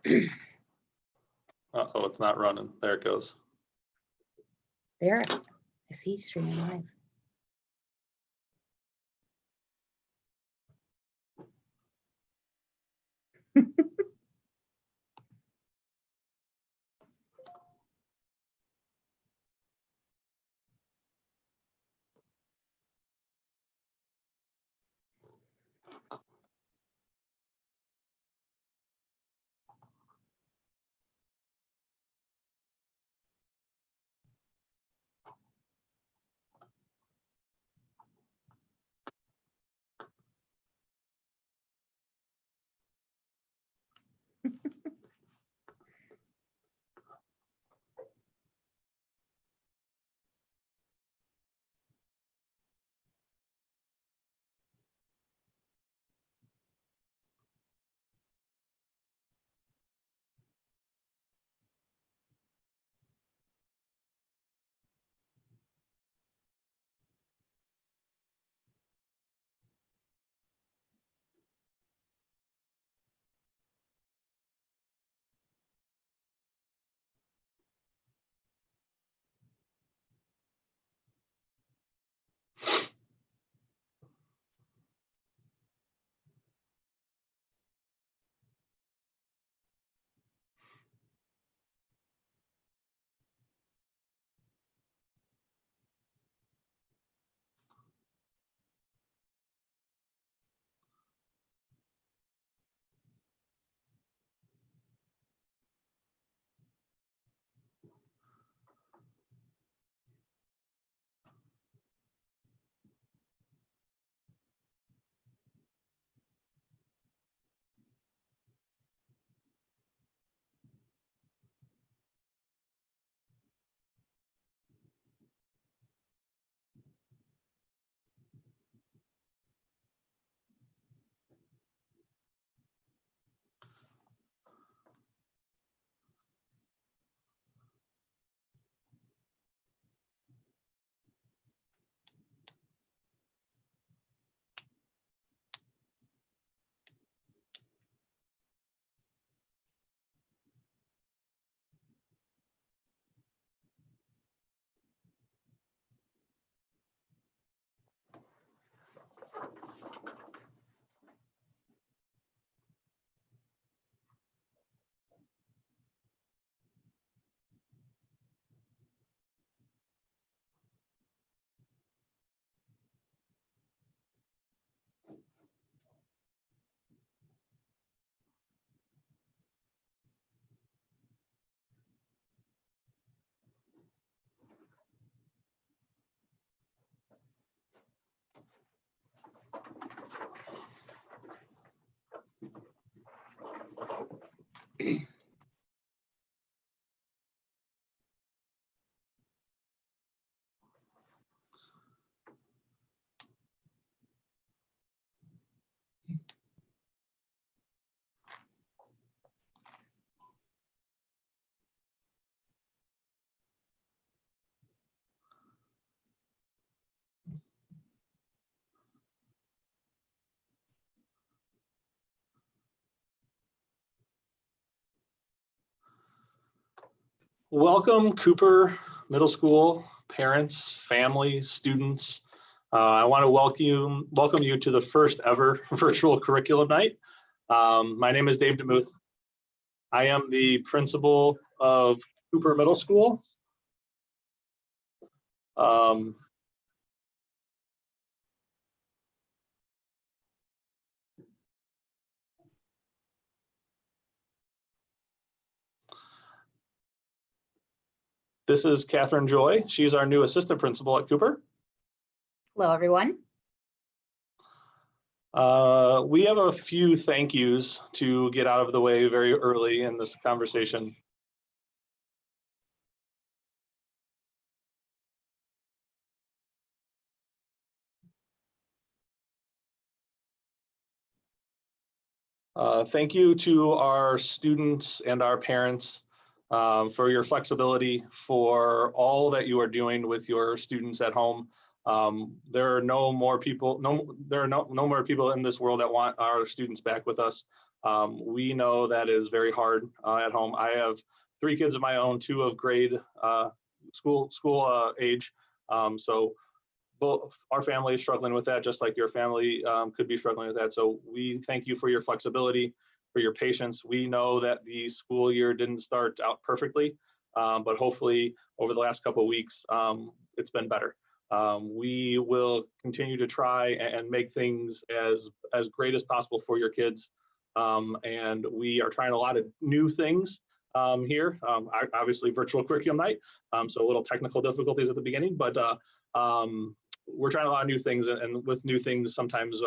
Uh-oh, it's not running. There it goes. There, I see streaming live. Welcome, Cooper Middle School parents, families, students. I want to welcome you to the first ever virtual curriculum night. My name is Dave DeMuth. I am the principal of Cooper Middle School. This is Catherine Joy. She's our new assistant principal at Cooper. Hello, everyone. We have a few thank yous to get out of the way very early in this conversation. Thank you to our students and our parents for your flexibility, for all that you are doing with your students at home. There are no more people, there are no more people in this world that want our students back with us. We know that is very hard at home. I have 3 kids of my own, 2 of grade school age. So both our family is struggling with that, just like your family could be struggling with that. So we thank you for your flexibility, for your patience. We know that the school year didn't start out perfectly, but hopefully over the last couple of weeks, it's been better. We will continue to try and make things as great as possible for your kids. And we are trying a lot of new things here. Obviously virtual curriculum night, so a little technical difficulties at the beginning, but we're trying a lot of new things, and with new things, sometimes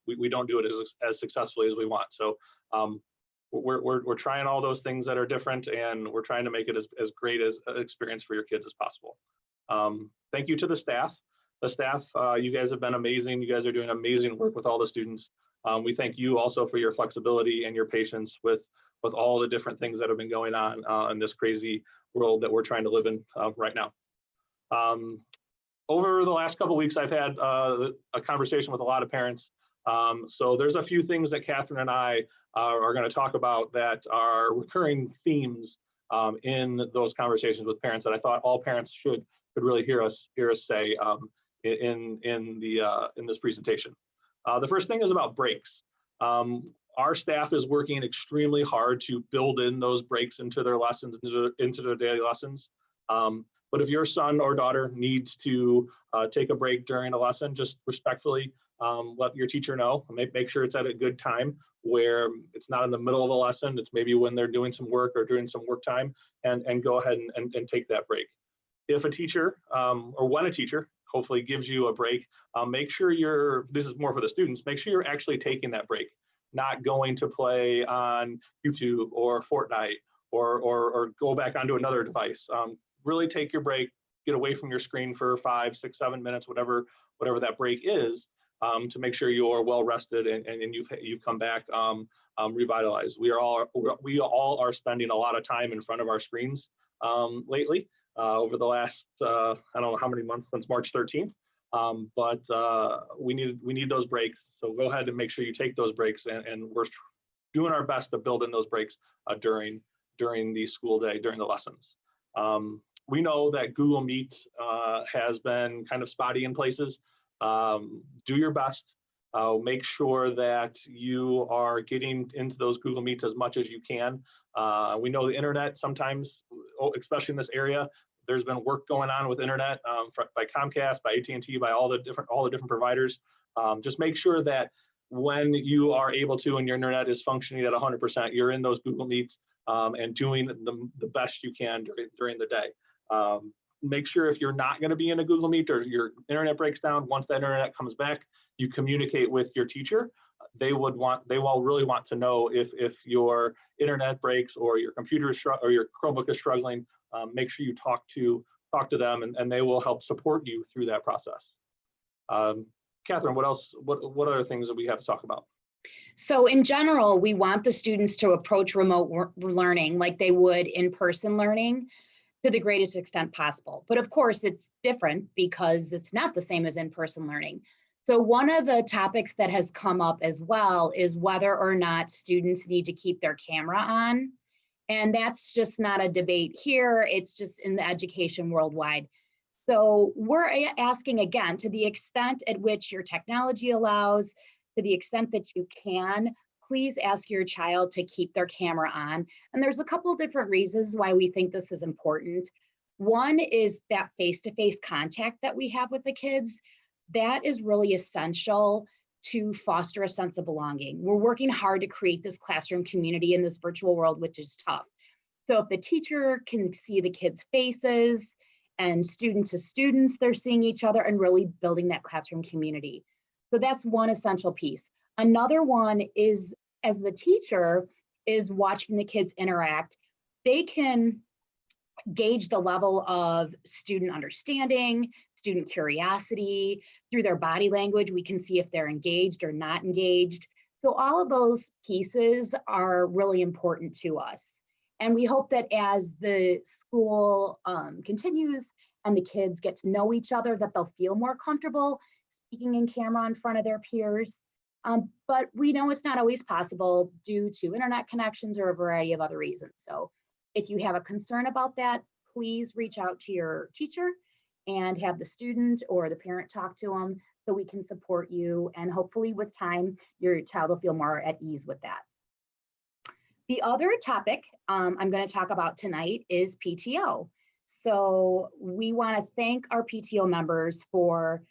we don't do it as successfully as we want. So we're trying all those things that are different, and we're trying to make it as great as an experience for your kids as possible. Thank you to the staff. The staff, you guys have been amazing. You guys are doing amazing work with all the students. We thank you also for your flexibility and your patience with all the different things that have been going on in this crazy world that we're trying to live in right now. Over the last couple of weeks, I've had a conversation with a lot of parents. So there's a few things that Catherine and I are going to talk about that are recurring themes in those conversations with parents that I thought all parents could really hear us say in this presentation. The first thing is about breaks. Our staff is working extremely hard to build in those breaks into their lessons, into their daily lessons. But if your son or daughter needs to take a break during a lesson, just respectfully let your teacher know. Make sure it's at a good time where it's not in the middle of a lesson. It's maybe when they're doing some work or doing some work time, and go ahead and take that break. If a teacher, or when a teacher hopefully gives you a break, make sure this is more for the students, make sure you're actually taking that break, not going to play on YouTube or Fortnite or go back onto another device. Really take your break, get away from your screen for 5, 6, 7 minutes, whatever that break is, to make sure you are well rested and you've come back revitalized. We all are spending a lot of time in front of our screens lately over the last I don't know how many months since March 13th, but we need those breaks. So go ahead and make sure you take those breaks, and we're doing our best to build in those breaks during the school day, during the lessons. We know that Google Meet has been kind of spotty in places. Do your best. Make sure that you are getting into those Google Meets as much as you can. We know the internet sometimes, especially in this area, there's been work going on with internet by Comcast, by AT&T, by all the different providers. Just make sure that when you are able to and your internet is functioning at 100%, you're in those Google Meets and doing the best you can during the day. Make sure if you're not going to be in a Google Meet or your internet breaks down, once that internet comes back, you communicate with your teacher. They will really want to know if your internet breaks or your computer or your Chromebook is struggling. Make sure you talk to them, and they will help support you through that process. Catherine, what else? What other things that we have to talk about? So in general, we want the students to approach remote learning like they would in-person learning to the greatest extent possible. But of course, it's different because it's not the same as in-person learning. So one of the topics that has come up as well is whether or not students need to keep their camera on. And that's just not a debate here, it's just in the education worldwide. So we're asking again, to the extent at which your technology allows, to the extent that you can, please ask your child to keep their camera on. And there's a couple of different reasons why we think this is important. One is that face-to-face contact that we have with the kids. That is really essential to foster a sense of belonging. We're working hard to create this classroom community in this virtual world, which is tough. So if the teacher can see the kids' faces and student to students, they're seeing each other and really building that classroom community. So that's one essential piece. Another one is, as the teacher is watching the kids interact, they can gauge the level of student understanding, student curiosity. Through their body language, we can see if they're engaged or not engaged. So all of those pieces are really important to us. And we hope that as the school continues and the kids get to know each other, that they'll feel more comfortable speaking in camera in front of their peers. But we know it's not always possible due to internet connections or a variety of other reasons. So if you have a concern about that, please reach out to your teacher and have the student or the parent talk to them so we can support you. And hopefully with time, your child will feel more at ease with that. The other topic I'm going to talk about tonight is PTO. So we want to thank our PTO members for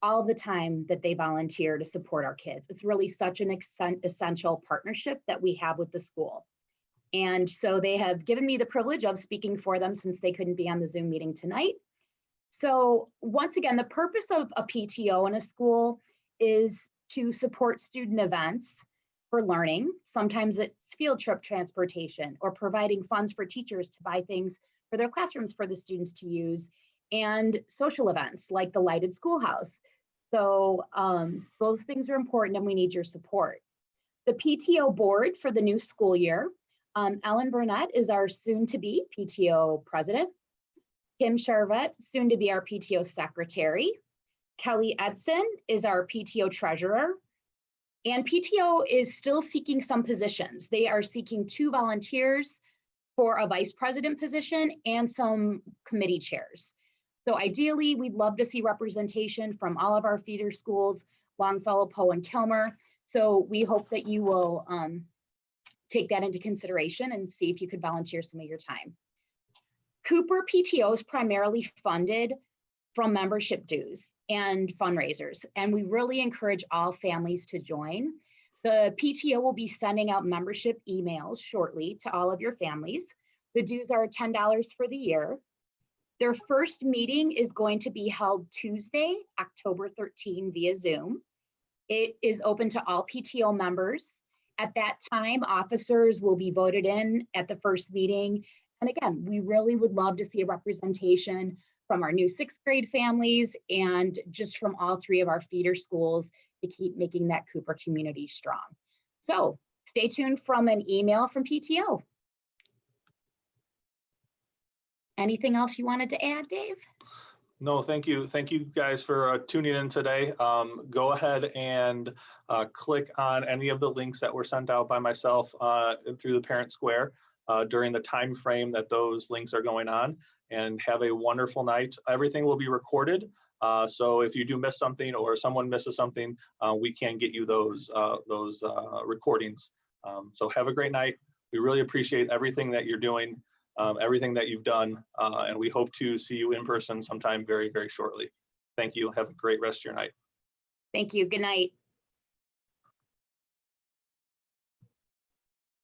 all the time that they volunteer to support our kids. It's really such an essential partnership that we have with the school. And so they have given me the privilege of speaking for them since they couldn't be on the Zoom meeting tonight. So once again, the purpose of a PTO in a school is to support student events for learning. Sometimes it's field trip transportation or providing funds for teachers to buy things for their classrooms for the students to use, and social events like the lighted schoolhouse. So those things are important and we need your support. The PTO board for the new school year, Ellen Burnett is our soon-to-be PTO president. Kim Charvet, soon to be our PTO secretary. Kelly Edson is our PTO treasurer. And PTO is still seeking some positions. They are seeking 2 volunteers for a vice president position and some committee chairs. So ideally, we'd love to see representation from all of our feeder schools, Longfellow, Poe, and Kilmer. So we hope that you will take that into consideration and see if you could volunteer some of your time. Cooper PTO is primarily funded from membership dues and fundraisers, and we really encourage all families to join. The PTO will be sending out membership emails shortly to all of your families. The dues are $10 for the year. Their first meeting is going to be held Tuesday, October 13 via Zoom. It is open to all PTO members. At that time, officers will be voted in at the first meeting. And again, we really would love to see a representation from our new 6th grade families and just from all 3 of our feeder schools to keep making that Cooper community strong. So stay tuned from an email from PTO. Anything else you wanted to add, Dave? No, thank you. Thank you guys for tuning in today. Go ahead and click on any of the links that were sent out by myself through the Parent Square during the time frame that those links are going on, and have a wonderful night. Everything will be recorded. So if you do miss something or someone misses something, we can get you those recordings. So have a great night. We really appreciate everything that you're doing. Everything that you've done, and we hope to see you in person sometime very, very shortly. Thank you. Have a great rest of your night. Thank you. Good night.